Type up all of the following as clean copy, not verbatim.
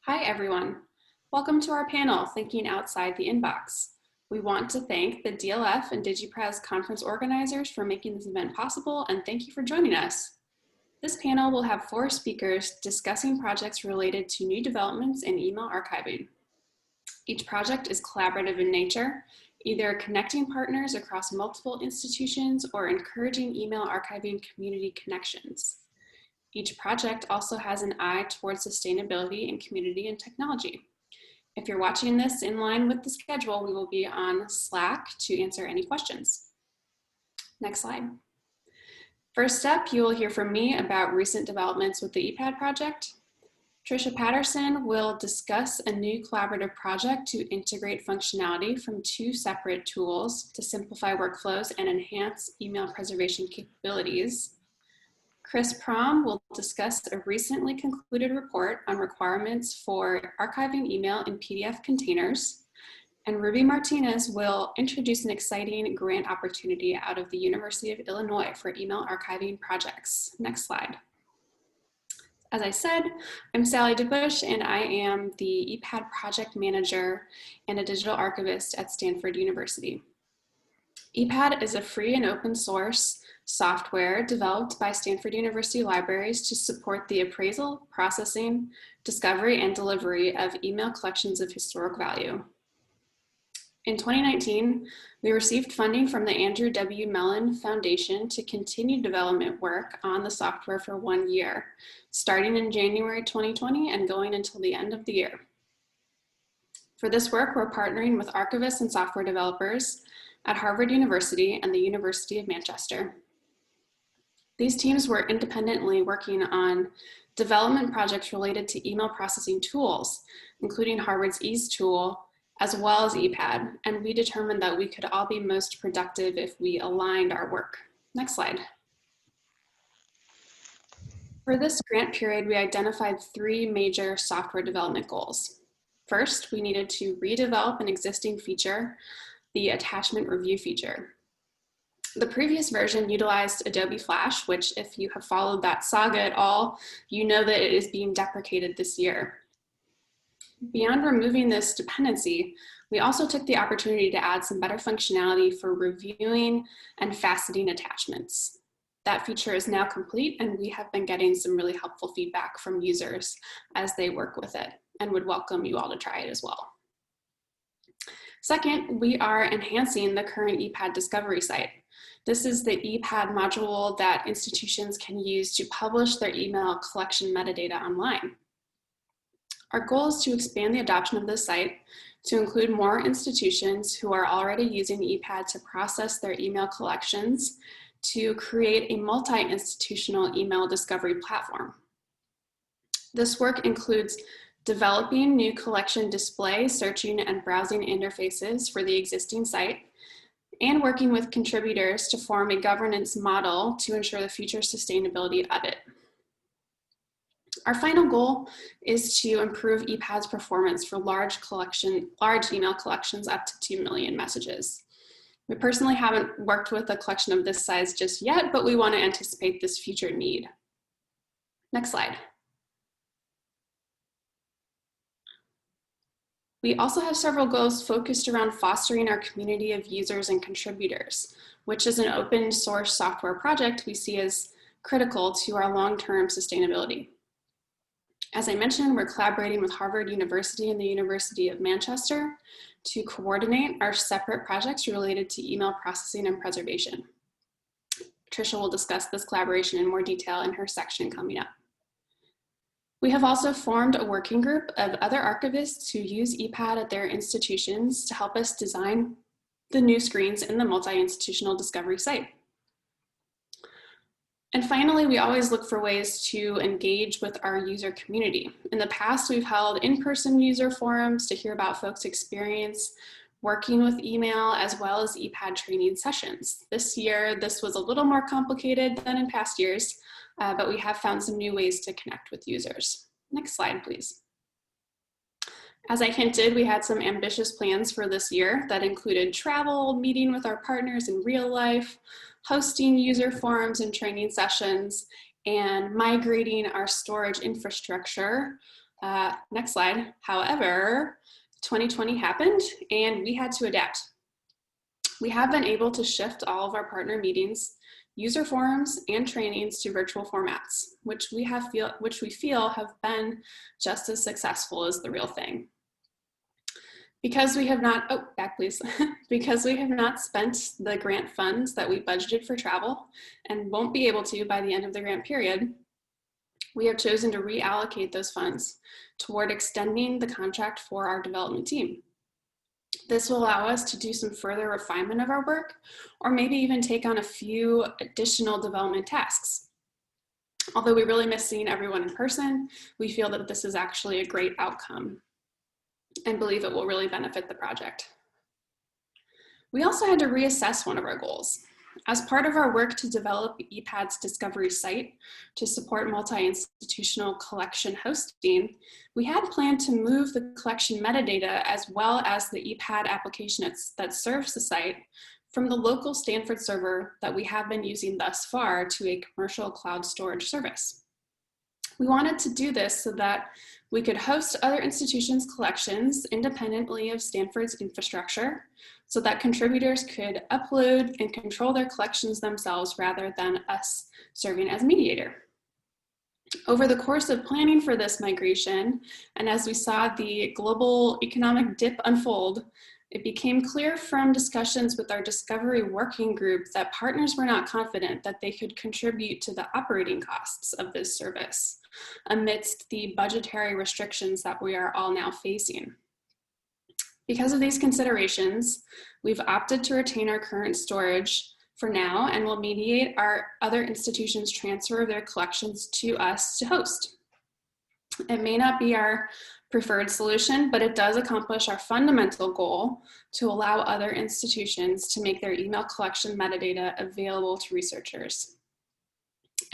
Hi, everyone. Welcome to our panel, Thinking Outside the Inbox. We want to thank the DLF and DigiPrez conference organizers for making this event possible, and thank you for joining us. This panel will have 4 speakers discussing projects related to new developments in email archiving. Each project is collaborative in nature, either connecting partners across multiple institutions or encouraging email archiving community connections. Each project also has an eye towards sustainability in community and technology. If you're watching this in line with the schedule, we will be on Slack to answer any questions. Next slide. First up, you will hear from me about recent developments with the ePad project. Tricia Patterson will discuss a new collaborative project to integrate functionality from 2 separate tools to simplify workflows and enhance email preservation capabilities. Prom will discuss a recently concluded report on requirements for archiving email in PDF containers. And Martinez will introduce an exciting grant opportunity out of the University of Illinois for email archiving projects. Next slide. As I said, I'm DeBauche, and I am the ePad project manager and a digital archivist at Stanford University. ePad is a free and open source software developed by Stanford University libraries to support the appraisal, processing, discovery, and delivery of email collections of historic value. In 2019, we received funding from the Andrew W. Mellon Foundation to continue development work on the software for 1 year, starting in January 2020 and going until the end of the year. For this work, we're partnering with archivists and software developers at Harvard University and the University of Manchester. These teams were independently working on development projects related to email processing tools, including Harvard's EASE tool, as well as ePad, and we determined that we could all be most productive if we aligned our work. Next slide. For this grant period, we identified 3 major software development goals. First, we needed to redevelop an existing feature, the attachment review feature. The previous version utilized Adobe Flash, which if you have followed that saga at all, you know that it is being deprecated this year. Beyond removing this dependency, we also took the opportunity to add some better functionality for reviewing and faceting attachments. That feature is now complete, and we have been getting some really helpful feedback from users as they work with it, and would welcome you all to try it as well. Second, we are enhancing the current ePad discovery site. This is the ePad module that institutions can use to publish their email collection metadata online. Our goal is to expand the adoption of this site to include more institutions who are already using ePad to process their email collections to create a multi-institutional email discovery platform. This work includes developing new collection display, searching, and browsing interfaces for the existing site, and working with contributors to form a governance model to ensure the future sustainability of it. Our final goal is to improve ePad's performance for large email collections up to 2 million messages. We personally haven't worked with a collection of this size just yet, but we want to anticipate this future need. Next slide. We also have several goals focused around fostering our community of users and contributors, which is an open source software project we see as critical to our long-term sustainability. As I mentioned, we're collaborating with Harvard University and the University of Manchester to coordinate our separate projects related to email processing and preservation. Tricia will discuss this collaboration in more detail in her section coming up. We have also formed a working group of other archivists who use ePad at their institutions to help us design the new screens in the multi-institutional discovery site. And finally, we always look for ways to engage with our user community. In the past, we've held in-person user forums to hear about folks' experience working with email, as well as ePad training sessions. This year, this was a little more complicated than in past years, but we have found some new ways to connect with users. Next slide, please. As I hinted, we had some ambitious plans for this year that included travel, meeting with our partners in real life, hosting user forums and training sessions, and migrating our storage infrastructure Next slide. However, 2020 happened and we had to adapt. We have been able to shift all of our partner meetings, user forums, and trainings to virtual formats, which we feel have been just as successful as the real thing. Because we have not, oh, back please. Because we have not spent the grant funds that we budgeted for travel and won't be able to by the end of the grant period, we have chosen to reallocate those funds toward extending the contract for our development team. This will allow us to do some further refinement of our work, or maybe even take on a few additional development tasks. Although we really miss seeing everyone in person, we feel that this is actually a great outcome and believe it will really benefit the project. We also had to reassess one of our goals. As part of our work to develop EPAD's discovery site to support multi-institutional collection hosting, we had planned to move the collection metadata as well as the EPAD application that serves the site from the local Stanford server that we have been using thus far to a commercial cloud storage service. We wanted to do this so that we could host other institutions' collections independently of Stanford's infrastructure, so that contributors could upload and control their collections themselves rather than us serving as mediator. Over the course of planning for this migration, and as we saw the global economic dip unfold, it became clear from discussions with our discovery working group that partners were not confident that they could contribute to the operating costs of this service amidst the budgetary restrictions that we are all now facing. Because of these considerations, we've opted to retain our current storage for now and will mediate our other institutions' transfer of their collections to us to host. It may not be our preferred solution, but it does accomplish our fundamental goal to allow other institutions to make their email collection metadata available to researchers.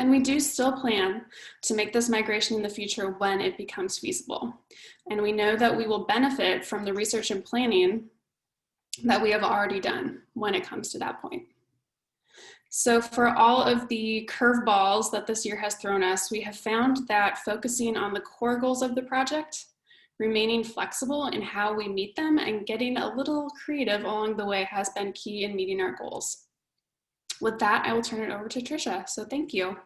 And we do still plan to make this migration in the future when it becomes feasible. And we know that we will benefit from the research and planning that we have already done when it comes to that point. So for all of the curveballs that this year has thrown us, we have found that focusing on the core goals of the project, remaining flexible in how we meet them, and getting a little creative along the way has been key in meeting our goals. With that, I will turn it over to Tricia, so thank you.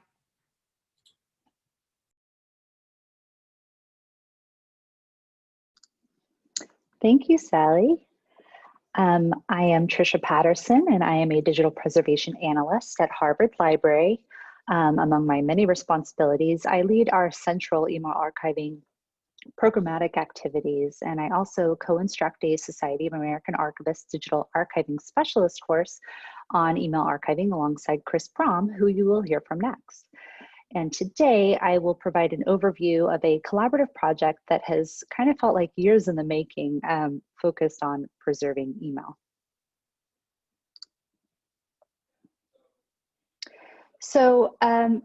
Thank you, Sally. I am Tricia Patterson, and I am a digital preservation analyst at Harvard Library. Among my many responsibilities, I lead our central email archiving programmatic activities, and I also co-instruct a Society of American Archivists digital archiving specialist course on email archiving alongside Chris Prom, who you will hear from next. And today I will provide an overview of a collaborative project that has kind of felt like years in the making, focused on preserving email. So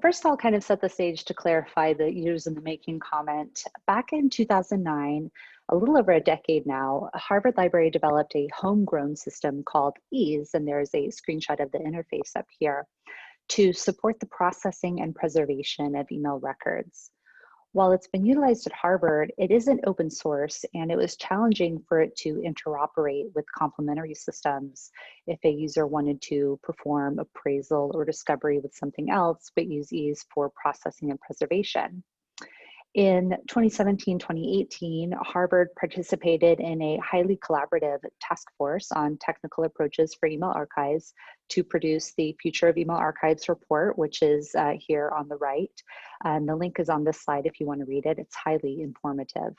first I'll kind of set the stage to clarify the years in the making comment. Back in 2009, a little over a decade now, Harvard Library developed a homegrown system called EASE, and there's a screenshot of the interface up here, to support the processing and preservation of email records. While it's been utilized at Harvard, it isn't open source, and it was challenging for it to interoperate with complementary systems if a user wanted to perform appraisal or discovery with something else, but use EASE for processing and preservation. In 2017-2018, Harvard participated in a highly collaborative task force on technical approaches for email archives to produce the Future of Email Archives report, which is here on the right. And the link is on this slide if you want to read it. It's highly informative.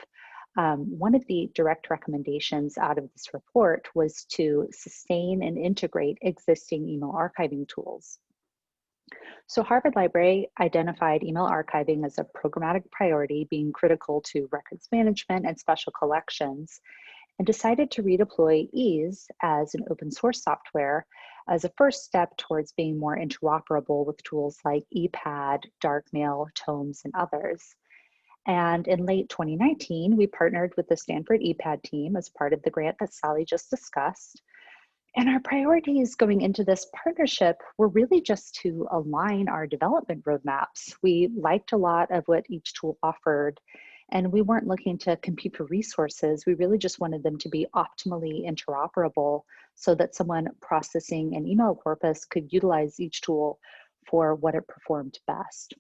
One of the direct recommendations out of this report was to sustain and integrate existing email archiving tools. So Harvard Library identified email archiving as a programmatic priority, being critical to records management and special collections, and decided to redeploy EASE as an open source software as a first step towards being more interoperable with tools like EPAD, Darkmail, Tomes, and others. And in late 2019, we partnered with the Stanford EPAD team as part of the grant that Sally just discussed. And our priorities going into this partnership were really just to align our development roadmaps. We liked a lot of what each tool offered, And we weren't looking to compete for resources. We really just wanted them to be optimally interoperable so that someone processing an email corpus could utilize each tool for what it performed best.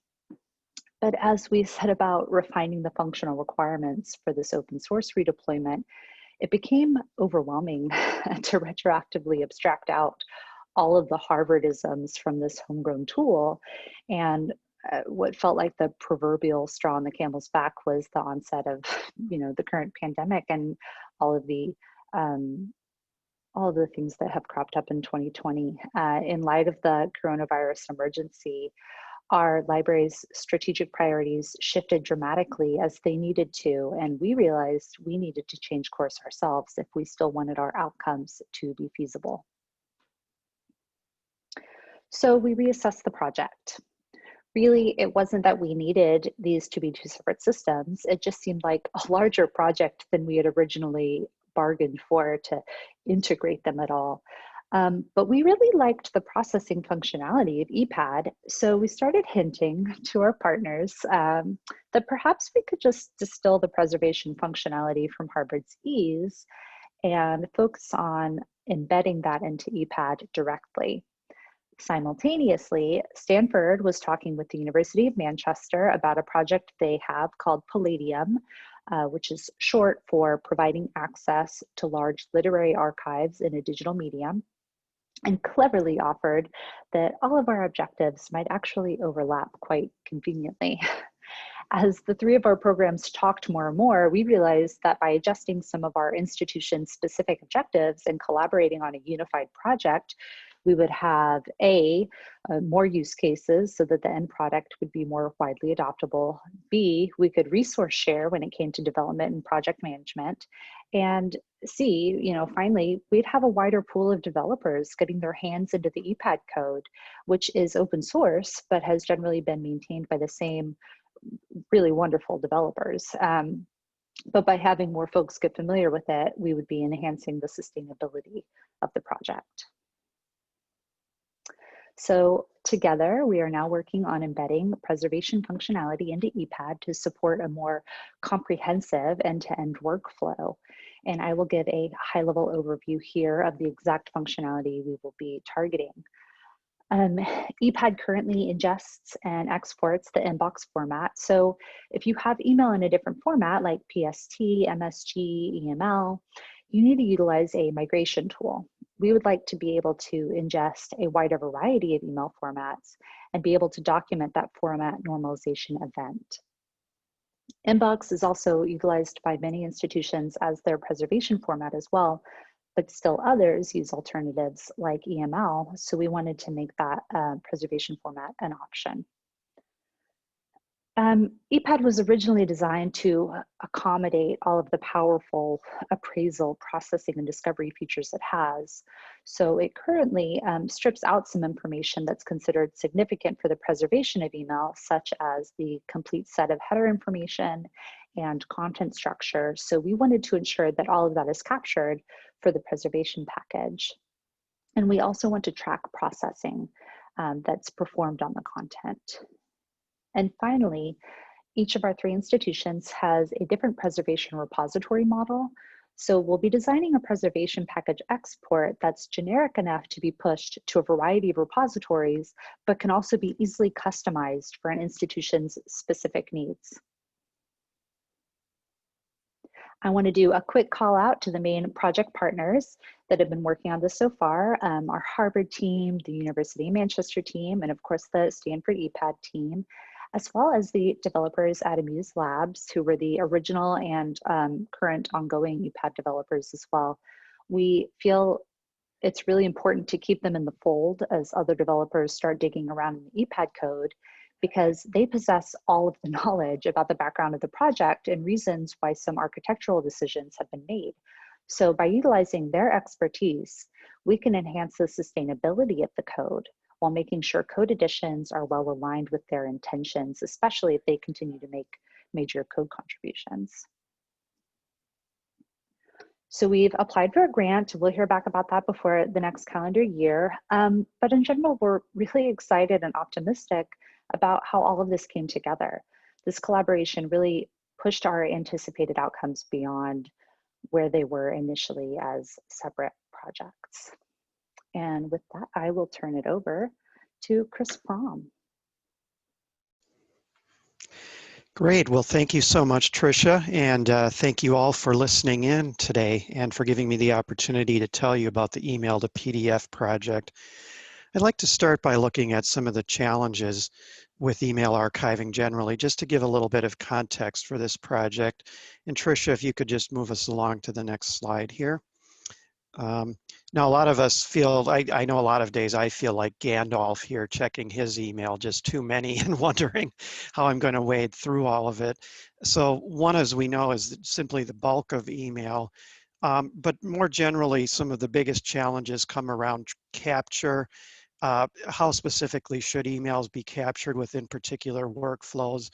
But as we set about refining the functional requirements for this open source redeployment, it became overwhelming to retroactively abstract out all of the Harvardisms from this homegrown tool. And what felt like the proverbial straw on the camel's back was the onset of, the current pandemic and all of the things that have cropped up in 2020. In light of the coronavirus emergency, our library's strategic priorities shifted dramatically as they needed to, and we realized we needed to change course ourselves if we still wanted our outcomes to be feasible. So we reassessed the project. Really, it wasn't that we needed these to be two separate systems. It just seemed like a larger project than we had originally bargained for to integrate them at all. But we really liked the processing functionality of ePad, so we started hinting to our partners that perhaps we could just distill the preservation functionality from Harvard's ease and focus on embedding that into ePad directly. Simultaneously, Stanford was talking with the University of Manchester about a project they have called Palladium, which is short for providing access to large literary archives in a digital medium, and cleverly offered that all of our objectives might actually overlap quite conveniently. As the three of our programs talked more and more, we realized that by adjusting some of our institution's specific objectives and collaborating on a unified project, we would have more use cases so that the end product would be more widely adoptable. B, we could resource share when it came to development and project management. And C, finally, we'd have a wider pool of developers getting their hands into the ePad code, which is open source, but has generally been maintained by the same really wonderful developers. But by having more folks get familiar with it, we would be enhancing the sustainability of the project. So together, we are now working on embedding preservation functionality into ePad to support a more comprehensive end-to-end workflow. And I will give a high-level overview here of the exact functionality we will be targeting. ePad currently ingests and exports the inbox format. So if you have email in a different format like PST, MSG, EML, you need to utilize a migration tool. We would like to be able to ingest a wider variety of email formats and be able to document that format normalization event. Inbox is also utilized by many institutions as their preservation format as well, but still others use alternatives like EML, so we wanted to make that preservation format an option. ePad was originally designed to accommodate all of the powerful appraisal, processing, and discovery features it has. So it currently strips out some information that's considered significant for the preservation of email, such as the complete set of header information and content structure. So we wanted to ensure that all of that is captured for the preservation package. And we also want to track processing that's performed on the content. And finally, each of our three institutions has a different preservation repository model. So we'll be designing a preservation package export that's generic enough to be pushed to a variety of repositories, but can also be easily customized for an institution's specific needs. I want to do a quick call out to the main project partners that have been working on this so far, our Harvard team, the University of Manchester team, and of course the Stanford ePad team, as well as the developers at Amuse Labs, who were the original and current ongoing ePad developers as well. We feel it's really important to keep them in the fold as other developers start digging around in the ePad code, because they possess all of the knowledge about the background of the project and reasons why some architectural decisions have been made. So by utilizing their expertise, we can enhance the sustainability of the code while making sure code additions are well aligned with their intentions, especially if they continue to make major code contributions. So we've applied for a grant. We'll hear back about that before the next calendar year. But in general, we're really excited and optimistic about how all of this came together. This collaboration really pushed our anticipated outcomes beyond where they were initially as separate projects. And with that, I will turn it over to Chris Prom. Great. Well, thank you so much, Tricia, and thank you all for listening in today and for giving me the opportunity to tell you about the email to PDF project. I'd like to start by looking at some of the challenges with email archiving generally, just to give a little bit of context for this project. And Tricia, if you could just move us along to the next slide here. Now, a lot of us feel, I know a lot of days I feel like Gandalf here checking his email, just too many, and wondering how I'm going to wade through all of it. So one, as we know, is simply the bulk of email. But more generally, some of the biggest challenges come around capture. How specifically should emails be captured within particular workflows?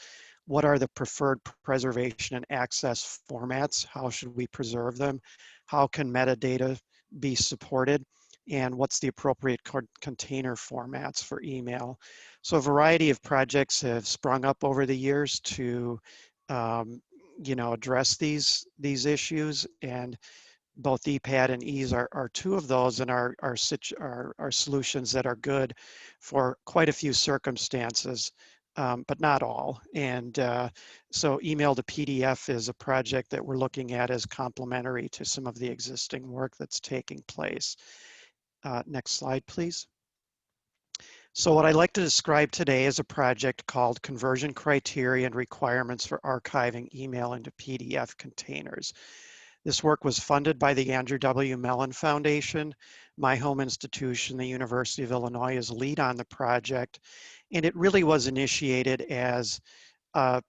What are the preferred preservation and access formats? How should we preserve them? How can metadata be supported? And what's the appropriate container formats for email? So a variety of projects have sprung up over the years to address these issues, and both EPAD and EASE are two of those, and are solutions that are good for quite a few circumstances, but not all. And so email to PDF is a project that we're looking at as complementary to some of the existing work that's taking place. Next slide, please. So what I'd like to describe today is a project called Conversion Criteria and Requirements for Archiving Email into PDF Containers. This work was funded by the Andrew W. Mellon Foundation. My home institution, the University of Illinois, is lead on the project. And it really was initiated as an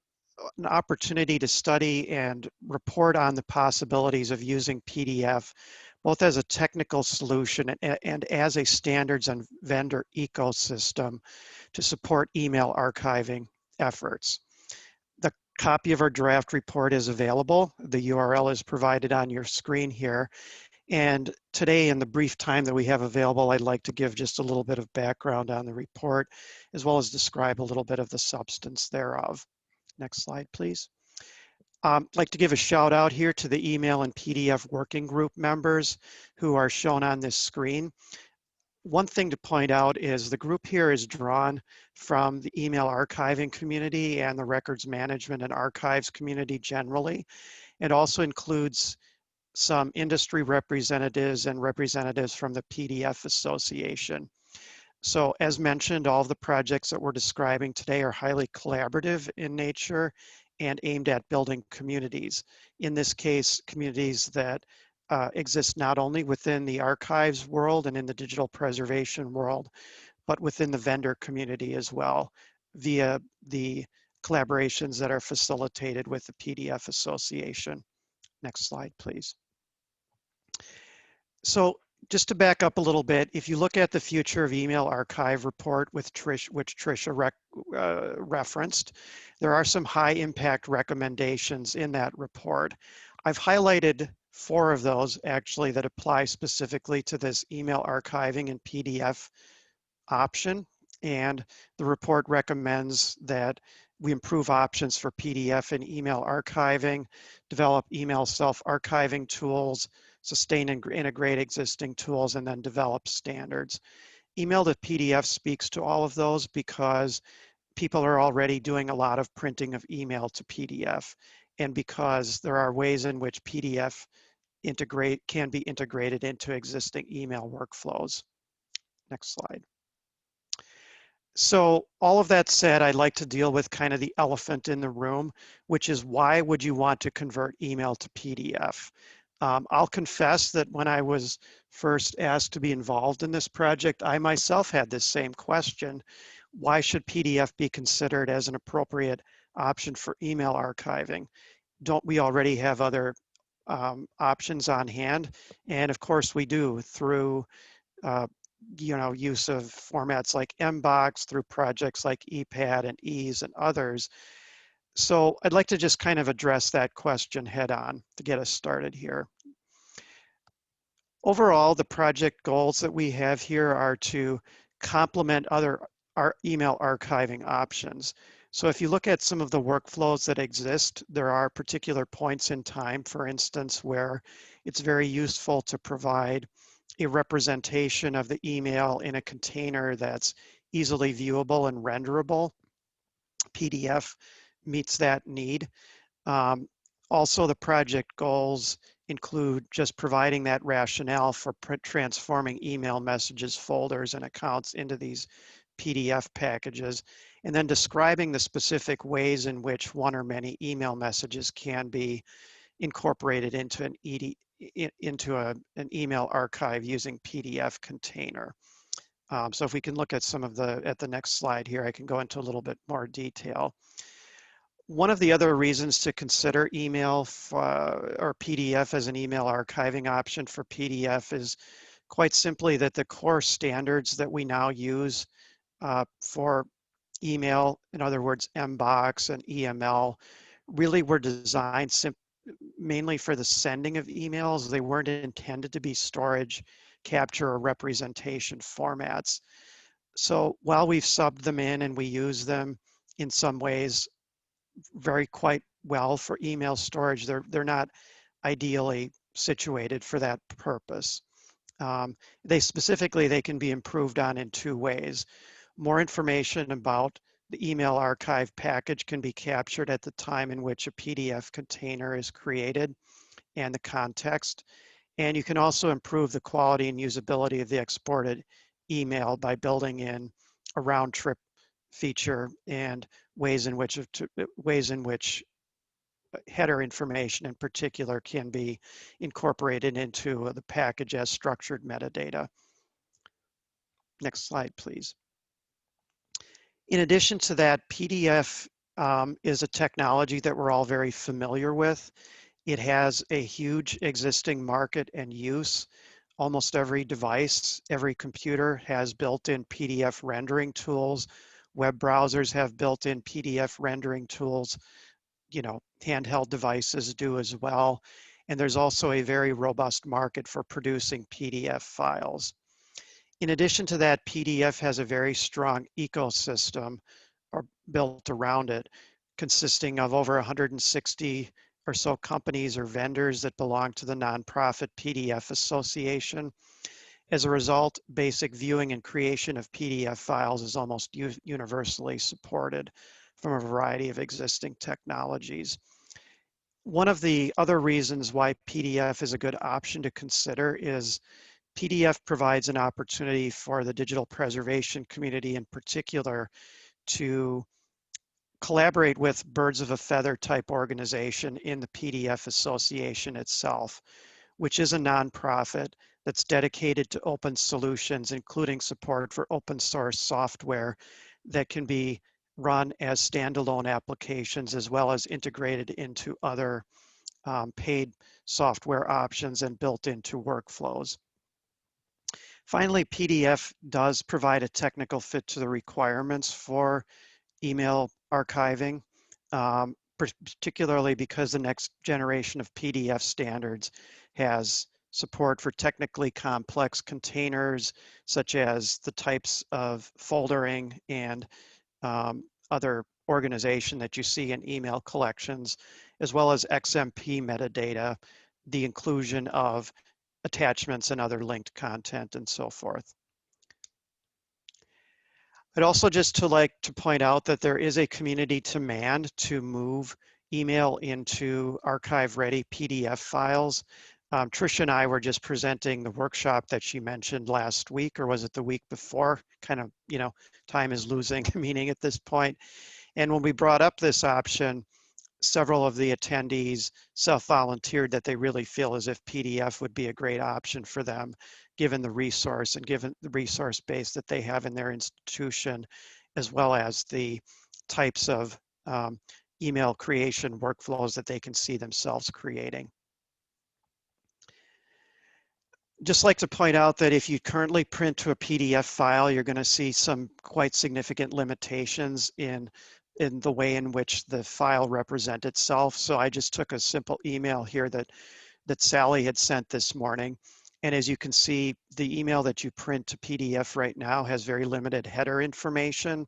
opportunity to study and report on the possibilities of using PDF, both as a technical solution and as a standards and vendor ecosystem to support email archiving efforts. The copy of our draft report is available. The URL is provided on your screen here. And today, in the brief time that we have available, I'd like to give just a little bit of background on the report, as well as describe a little bit of the substance thereof. Next slide, please. I'd like to give a shout out here to the email and PDF working group members who are shown on this screen. One thing to point out is the group here is drawn from the email archiving community and the records management and archives community generally. It also includes some industry representatives and representatives from the PDF Association. So as mentioned, all of the projects that we're describing today are highly collaborative in nature and aimed at building communities. In this case, communities that exist not only within the archives world and in the digital preservation world, but within the vendor community as well, via the collaborations that are facilitated with the PDF Association. Next slide, please. So just to back up a little bit, if you look at the Future of Email Archive report with which Tricia referenced, there are some high impact recommendations in that report. I've highlighted 4 of those actually that apply specifically to this email archiving and PDF option. And the report recommends that we improve options for PDF and email archiving, develop email self-archiving tools, sustain and integrate existing tools, and then develop standards. Email to PDF speaks to all of those because people are already doing a lot of printing of email to PDF, and because there are ways in which PDF can be integrated into existing email workflows. Next slide. So all of that said, I'd like to deal with kind of the elephant in the room, which is why would you want to convert email to PDF? I'll confess that when I was first asked to be involved in this project, I myself had this same question. Why should PDF be considered as an appropriate option for email archiving? Don't we already have other options on hand? And of course we do, through use of formats like Mbox, through projects like EPAD and EASE and others. So I'd like to just kind of address that question head on to get us started here. Overall, the project goals that we have here are to complement other email archiving options. So if you look at some of the workflows that exist, there are particular points in time, for instance, where it's very useful to provide a representation of the email in a container that's easily viewable and renderable. PDF meets that need. Um, Also, the project goals include just providing that rationale for transforming email messages, folders, and accounts into these PDF packages, and then describing the specific ways in which one or many email messages can be incorporated into an email archive using PDF container. So if we can look at some of at the next slide here, I can go into a little bit more detail. One of the other reasons to consider email or PDF as an email archiving option for PDF is quite simply that the core standards that we now use for email, in other words, MBOX and EML, really were designed mainly for the sending of emails. They weren't intended to be storage, capture, or representation formats. So while we've subbed them in and we use them in some ways very quite well for email storage, they're not ideally situated for that purpose. They can be improved on in two ways. More information about the email archive package can be captured at the time in which a PDF container is created and the context. And you can also improve the quality and usability of the exported email by building in a round trip feature and ways in which header information in particular can be incorporated into the package as structured metadata. Next slide, please. In addition to that, PDF is a technology that we're all very familiar with. It has a huge existing market and use. Almost every device, every computer has built-in PDF rendering tools. Web browsers have built-in PDF rendering tools. You know, handheld devices do as well. And there's also a very robust market for producing PDF files. In addition to that, PDF has a very strong ecosystem built around it, consisting of over 160 or so companies or vendors that belong to the nonprofit PDF Association. As a result, basic viewing and creation of PDF files is almost universally supported from a variety of existing technologies. One of the other reasons why PDF is a good option to consider is PDF provides an opportunity for the digital preservation community in particular to collaborate with birds of a feather type organization in the PDF Association itself, which is a nonprofit that's dedicated to open solutions, including support for open source software that can be run as standalone applications as well as integrated into other paid software options and built into workflows. Finally, PDF does provide a technical fit to the requirements for email archiving, particularly because the next generation of PDF standards has support for technically complex containers, such as the types of foldering and other organization that you see in email collections, as well as XMP metadata, the inclusion of attachments and other linked content and so forth. I'd also just like to point out that there is a community demand to move email into archive-ready PDF files. Tricia and I were just presenting the workshop that she mentioned last week, or was it the week before? Kind of, you know, time is losing meaning at this point. And when we brought up this option, several of the attendees self-volunteered that they really feel as if PDF would be a great option for them, given the resource and given the resource base that they have in their institution, as well as the types of email creation workflows that they can see themselves creating. Just like to point out that if you currently print to a PDF file, you're going to see some quite significant limitations in the way in which the file represents itself. So I just took a simple email here that Sally had sent this morning. And as you can see, the email that you print to PDF right now has very limited header information.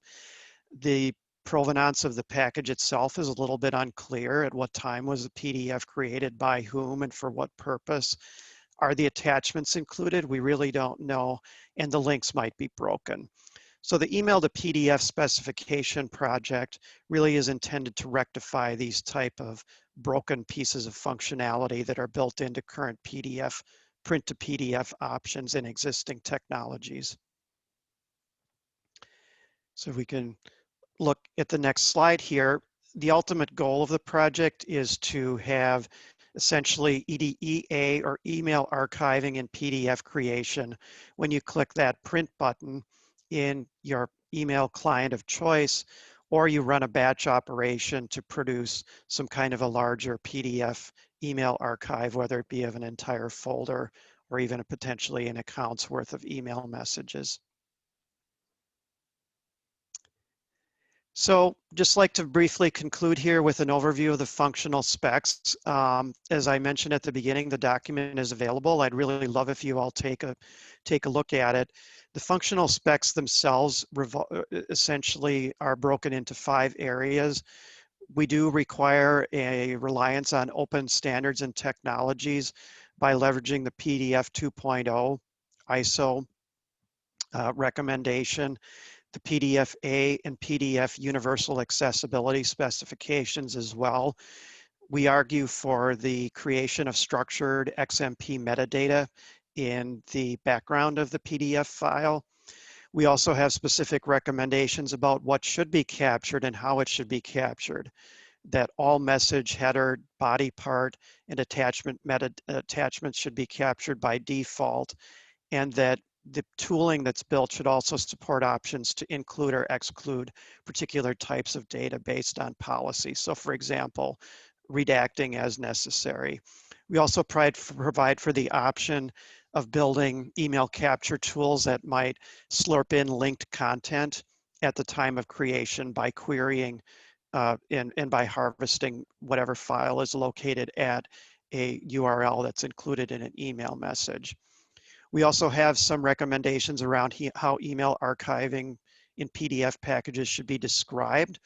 The provenance of the package itself is a little bit unclear. At what time was the PDF created, by whom, and for what purpose? Are the attachments included? We really don't know, and the links might be broken. So the email to PDF specification project really is intended to rectify these type of broken pieces of functionality that are built into current PDF, print to PDF options in existing technologies. So if we can look at the next slide here, the ultimate goal of the project is to have essentially EDEA or email archiving and PDF creation. When you click that print button in your email client of choice, or you run a batch operation to produce some kind of a larger PDF email archive, whether it be of an entire folder or even potentially an account's worth of email messages. So just like to briefly conclude here with an overview of the functional specs. As I mentioned at the beginning, the document is available. I'd really love if you all take a look at it. The functional specs themselves essentially are broken into 5 areas. We do require a reliance on open standards and technologies by leveraging the PDF 2.0 ISO recommendation, the PDF-A and PDF universal accessibility specifications as well. We argue for the creation of structured XMP metadata in the background of the PDF file. We also have specific recommendations about what should be captured and how it should be captured. That all message, header, body part, and attachments should be captured by default, and that the tooling that's built should also support options to include or exclude particular types of data based on policy. So for example, redacting as necessary. We also provide for the option of building email capture tools that might slurp in linked content at the time of creation by querying and by harvesting whatever file is located at a URL that's included in an email message. We also have some recommendations around how email archiving in PDF packages should be described,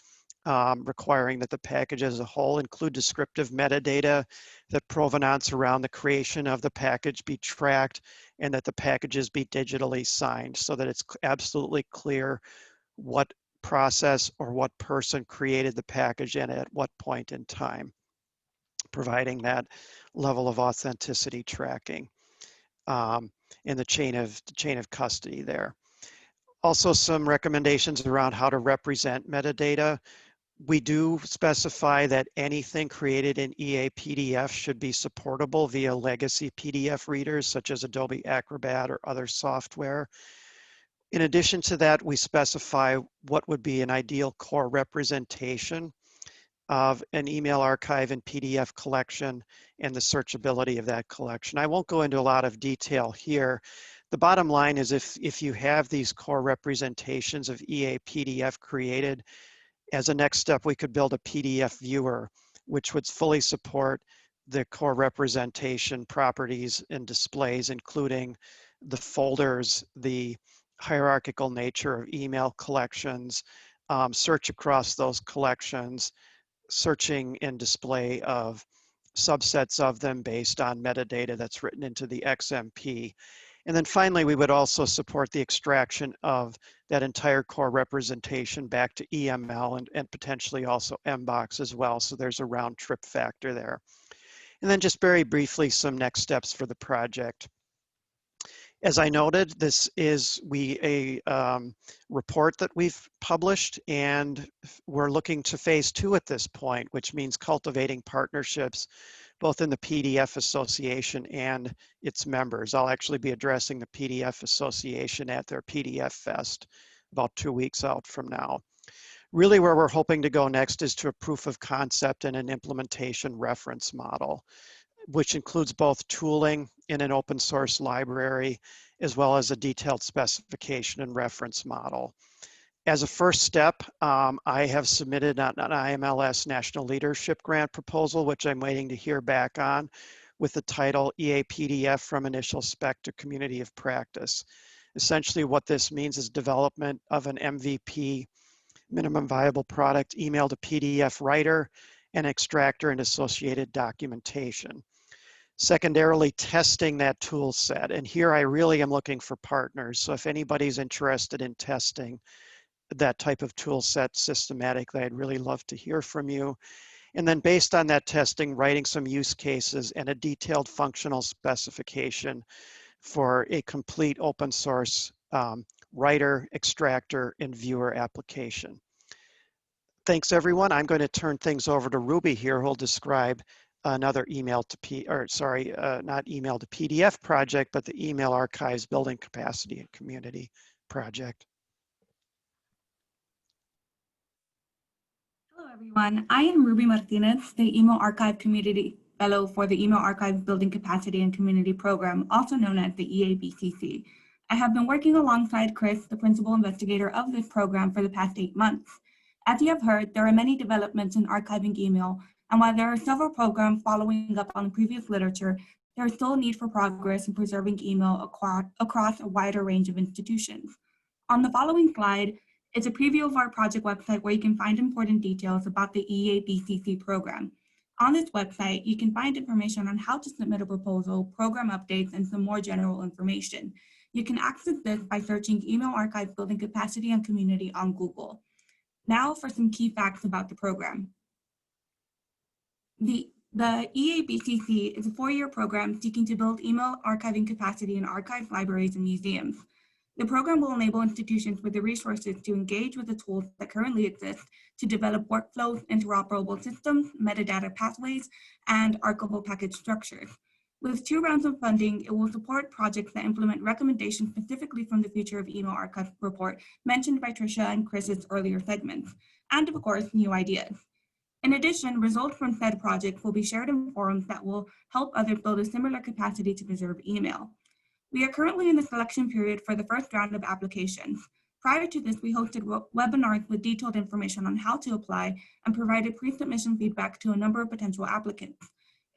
requiring that the package as a whole include descriptive metadata, that provenance around the creation of the package be tracked, and that the packages be digitally signed so that it's absolutely clear what process or what person created the package and at what point in time, providing that level of authenticity tracking. In the chain of custody there. Also some recommendations around how to represent metadata. We do specify that anything created in EA PDF should be supportable via legacy PDF readers such as Adobe Acrobat or other software. In addition to that, we specify what would be an ideal core representation of an email archive and PDF collection and the searchability of that collection. I won't go into a lot of detail here. The bottom line is if you have these core representations of EA PDF created, as a next step, we could build a PDF viewer, which would fully support the core representation properties and displays, including the folders, the hierarchical nature of email collections, search across those collections, searching and display of subsets of them based on metadata that's written into the XMP. And then finally, we would also support the extraction of that entire core representation back to EML and potentially also MBOX as well. So there's a round trip factor there. And then just very briefly, some next steps for the project. As I noted, this is a report that we've published, and we're looking to phase 2 at this point, which means cultivating partnerships both in the PDF Association and its members. I'll actually be addressing the PDF Association at their PDF Fest about 2 weeks out from now. Really where we're hoping to go next is to a proof of concept and an implementation reference model, which includes both tooling in an open source library, as well as a detailed specification and reference model. As a first step, I have submitted an IMLS National Leadership Grant proposal, which I'm waiting to hear back on, with the title EA PDF from Initial Spec to Community of Practice. Essentially what this means is development of an MVP minimum viable product, email to PDF writer, and extractor and associated documentation. Secondarily, testing that tool set. And here I really am looking for partners. So if anybody's interested in testing that type of tool set systematically, I'd really love to hear from you. And then based on that testing, writing some use cases and a detailed functional specification for a complete open source writer, extractor, and viewer application. Thanks everyone. I'm going to turn things over to Ruby here, who'll describe another email to not email to PDF project, but the email archives building capacity and community project. Hello, everyone. I am Ruby Martinez, the Email Archive Community Fellow for the Email Archive Building Capacity and Community Program, also known as the EABCC. I have been working alongside Chris, the principal investigator of this program, for the past 8 months. As you have heard, there are many developments in archiving email, and while there are several programs following up on previous literature, there is still a need for progress in preserving email across a wider range of institutions. On the following slide, it's a preview of our project website where you can find important details about the EABCC program. On this website, you can find information on how to submit a proposal, program updates, and some more general information. You can access this by searching Email Archive Building Capacity and Community on Google. Now for some key facts about the program. The EABCC is a 4-year program seeking to build email archiving capacity in archives, libraries, and museums. The program will enable institutions with the resources to engage with the tools that currently exist to develop workflows, interoperable systems, metadata pathways, and archival package structures. With 2 rounds of funding, it will support projects that implement recommendations specifically from the Future of Email Archive report mentioned by Tricia and Chris's earlier segments, and of course, new ideas. In addition, results from said projects will be shared in forums that will help others build a similar capacity to preserve email. We are currently in the selection period for the first round of applications. Prior to this, we hosted webinars with detailed information on how to apply and provided pre-submission feedback to a number of potential applicants,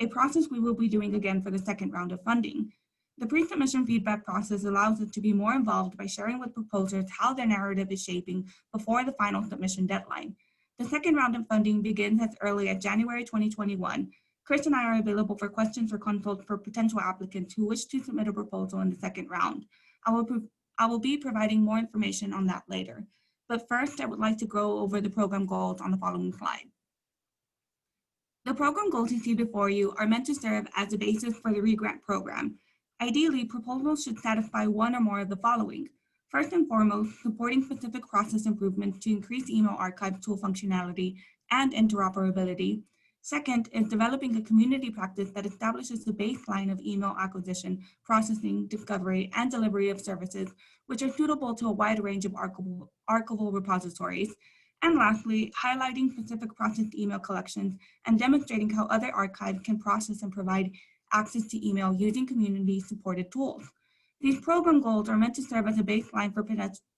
a process we will be doing again for the second round of funding. The pre-submission feedback process allows us to be more involved by sharing with proposers how their narrative is shaping before the final submission deadline. The second round of funding begins as early as January 2021. Chris and I are available for questions or consults for potential applicants who wish to submit a proposal in the second round. I will be providing more information on that later. But first, I would like to go over the program goals on the following slide. The program goals you see before you are meant to serve as a basis for the re-grant program. Ideally, proposals should satisfy one or more of the following. First and foremost, supporting specific process improvements to increase email archive tool functionality and interoperability. Second is developing a community practice that establishes the baseline of email acquisition, processing, discovery, and delivery of services, which are suitable to a wide range of archival repositories. And lastly, highlighting specific processed email collections and demonstrating how other archives can process and provide access to email using community-supported tools. These program goals are meant to serve as a baseline for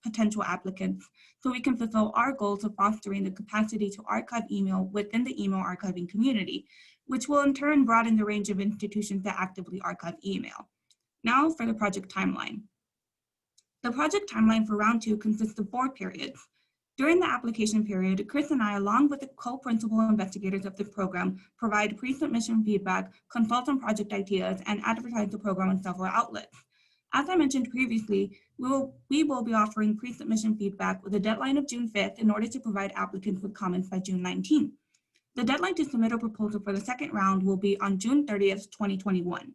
potential applicants, so we can fulfill our goals of fostering the capacity to archive email within the email archiving community, which will in turn broaden the range of institutions that actively archive email. Now for the project timeline. The project timeline for round 2 consists of 4 periods. During the application period, Chris and I, along with the co-principal investigators of the program, provide pre-submission feedback, consult on project ideas, and advertise the program on several outlets. As I mentioned previously, we will be offering pre-submission feedback with a deadline of June 5th in order to provide applicants with comments by June 19th. The deadline to submit a proposal for the second round will be on June 30th, 2021.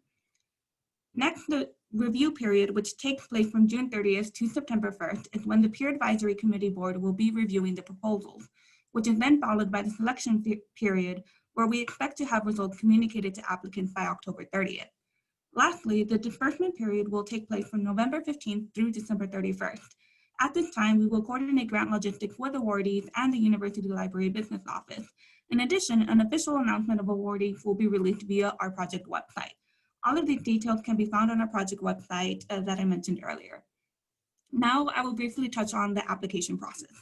Next, the review period, which takes place from June 30th to September 1st, is when the Peer Advisory Committee Board will be reviewing the proposals, which is then followed by the selection period, where we expect to have results communicated to applicants by October 30th. Lastly, the disbursement period will take place from November 15th through December 31st. At this time, we will coordinate grant logistics with awardees and the University Library Business Office. In addition, an official announcement of awardees will be released via our project website. All of these details can be found on our project website that I mentioned earlier. Now, I will briefly touch on the application process.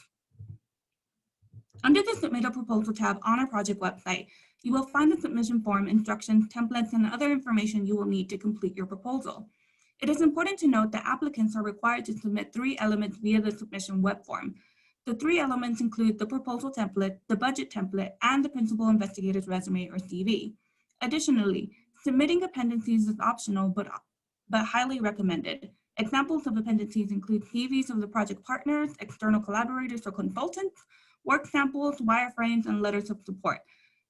Under the Submit a Proposal tab on our project website, you will find the submission form, instructions, templates, and other information you will need to complete your proposal. It is important to note that applicants are required to submit 3 elements via the submission web form. The three elements include the proposal template, the budget template, and the principal investigator's resume or CV. Additionally, submitting appendices is optional but highly recommended. Examples of appendices include CVs of the project partners, external collaborators or consultants, work samples, wireframes, and letters of support.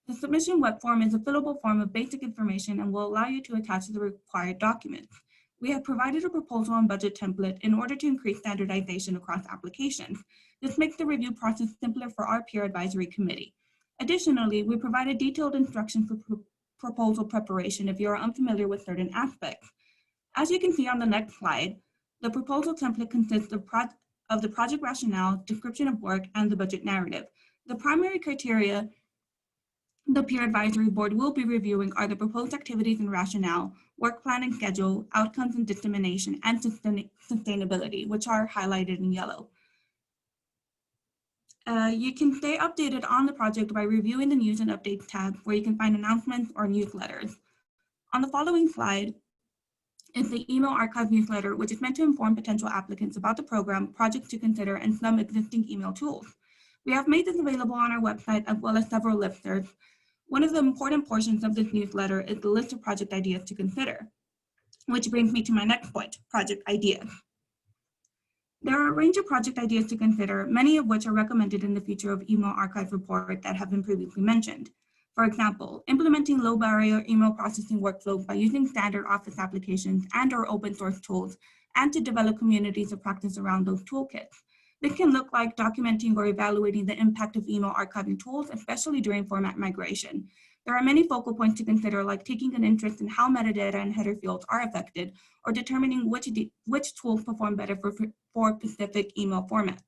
The submission web form is a fillable form of basic information and will allow you to attach the required documents. We have provided a proposal and budget template in order to increase standardization across applications. This makes the review process simpler for our peer advisory committee. Additionally, we provided detailed instructions for proposal preparation if you are unfamiliar with certain aspects. As you can see on the next slide, the proposal template consists of the project rationale, description of work, and the budget narrative. The primary criteria the peer advisory board will be reviewing are the proposed activities and rationale, work plan and schedule, outcomes and dissemination, and sustainability, which are highlighted in yellow. You can stay updated on the project by reviewing the news and updates tab, where you can find announcements or newsletters. On the following slide is the email archive newsletter, which is meant to inform potential applicants about the program, projects to consider, and some existing email tools. We have made this available on our website as well as several listservs. One of the important portions of this newsletter is the list of project ideas to consider, which brings me to my next point, project ideas. There are a range of project ideas to consider, many of which are recommended in the Future of Email Archive report that have been previously mentioned. For example, implementing low barrier email processing workflows by using standard Office applications and/or open source tools, and to develop communities of practice around those toolkits. This can look like documenting or evaluating the impact of email archiving tools, especially during format migration. There are many focal points to consider, like taking an interest in how metadata and header fields are affected, or determining which tools perform better for specific email formats.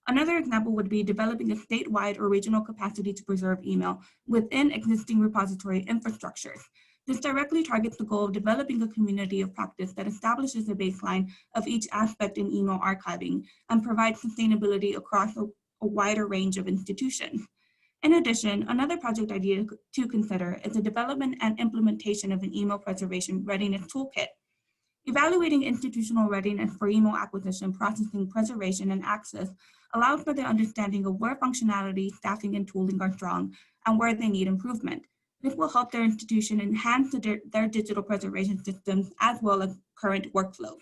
Another example would be developing a statewide or regional capacity to preserve email within existing repository infrastructures. This directly targets the goal of developing a community of practice that establishes a baseline of each aspect in email archiving and provides sustainability across a wider range of institutions. In addition, another project idea to consider is the development and implementation of an email preservation readiness toolkit. Evaluating institutional readiness for email acquisition, processing, preservation, and access allows for the understanding of where functionality, staffing, and tooling are strong and where they need improvement. This will help their institution enhance their digital preservation systems as well as current workflows.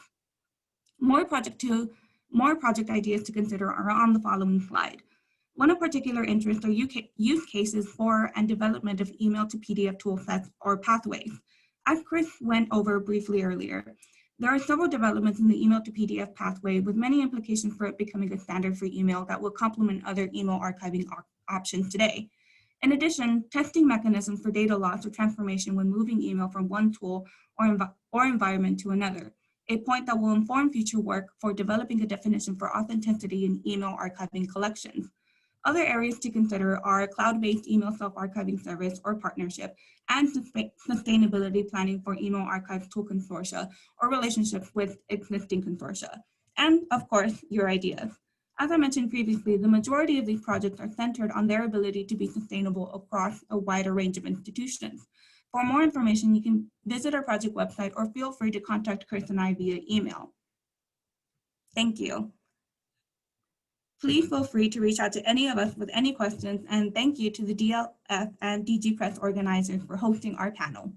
More project ideas to consider are on the following slide. One of particular interest are use cases for and development of email to PDF toolsets or pathways. As Chris went over briefly earlier, there are several developments in the email to PDF pathway with many implications for it becoming a standard for email that will complement other email archiving options today. In addition, testing mechanisms for data loss or transformation when moving email from one tool or environment to another, a point that will inform future work for developing a definition for authenticity in email archiving collections. Other areas to consider are a cloud-based email self-archiving service or partnership, and sustainability planning for email archive tool consortia or relationships with existing consortia, and of course, your ideas. As I mentioned previously, the majority of these projects are centered on their ability to be sustainable across a wider range of institutions. For more information, you can visit our project website or feel free to contact Chris and I via email. Thank you. Please feel free to reach out to any of us with any questions, and thank you to the DLF and DG Press organizers for hosting our panel.